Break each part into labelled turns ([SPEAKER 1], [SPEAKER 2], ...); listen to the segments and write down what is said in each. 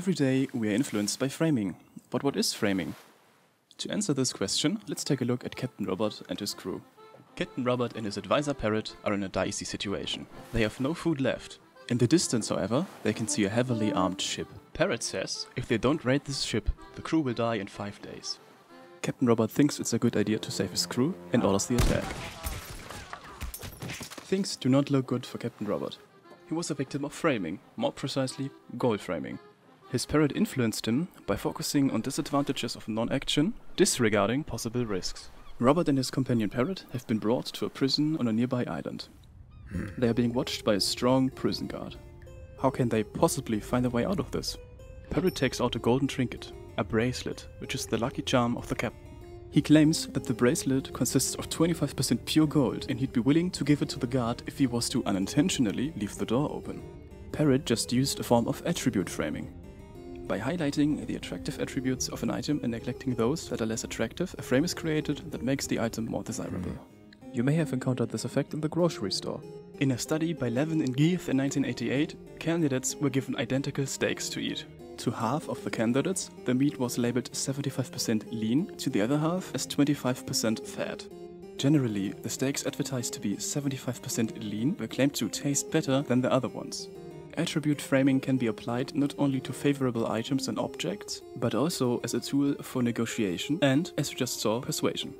[SPEAKER 1] Every day we are influenced by framing. But what is framing? To answer this question, let's take a look at Captain Robot and his crew. Captain Robot and his advisor Parrot are in a dicey situation. They have no food left. In the distance, however, they can see a heavily armed ship. Parrot says if they don't raid this ship, the crew will die in 5 days. Captain Robot thinks it's a good idea to save his crew and orders the attack. Things do not look good for Captain Robot. He was a victim of framing, more precisely, goal framing. His parrot influenced him by focusing on disadvantages of non-action, disregarding possible risks. Robot and his companion Parrot have been brought to a prison on a nearby island. They are being watched by a strong prison guard. How can they possibly find a way out of this? Parrot takes out a golden trinket, a bracelet, which is the lucky charm of the captain. He claims that the bracelet consists of 25% pure gold and he'd be willing to give it to the guard if he was to unintentionally leave the door open. Parrot just used a form of attribute framing. By highlighting the attractive attributes of an item and neglecting those that are less attractive, a frame is created that makes the item more desirable. You may have encountered this effect in the grocery store. In a study by Levin and Gaeth in 1988, candidates were given identical steaks to eat. To half of the candidates, the meat was labeled 75% lean, to the other half as 25% fat. Generally, the steaks advertised to be 75% lean were claimed to taste better than the other ones. Attribute framing can be applied not only to favorable items and objects, but also as a tool for negotiation and, as we just saw, persuasion.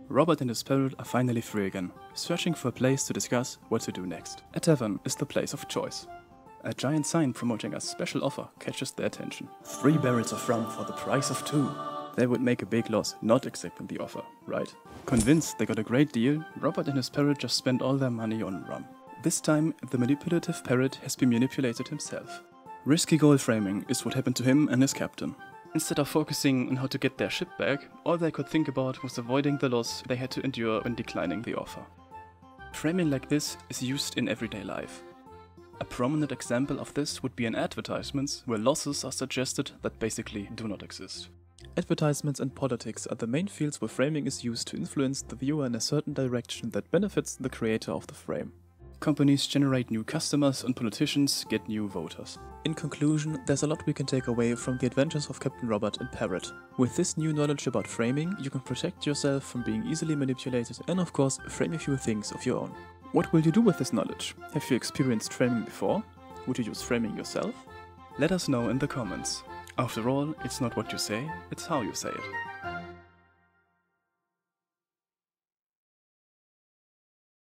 [SPEAKER 1] Robert and his parrot are finally free again, searching for a place to discuss what to do next. A tavern is the place of choice. A giant sign promoting a special offer catches their attention. 3 barrels of rum for the price of 2. They would make a big loss not accepting the offer, right? Convinced they got a great deal, Robert and his parrot just spent all their money on rum. This time, the manipulative parrot has been manipulated himself. Risky goal framing is what happened to him and his captain. Instead of focusing on how to get their ship back, all they could think about was avoiding the loss they had to endure when declining the offer. Framing like this is used in everyday life. A prominent example of this would be in advertisements, where losses are suggested that basically do not exist. Advertisements and politics are the main fields where framing is used to influence the viewer in a certain direction that benefits the creator of the frame. Companies generate new customers and politicians get new voters. In conclusion, there's a lot we can take away from the adventures of Captain Robot and Parrot. With this new knowledge about framing, you can protect yourself from being easily manipulated and of course frame a few things of your own. What will you do with this knowledge? Have you experienced framing before? Would you use framing yourself? Let us know in the comments. After all, it's not what you say, it's how you say it.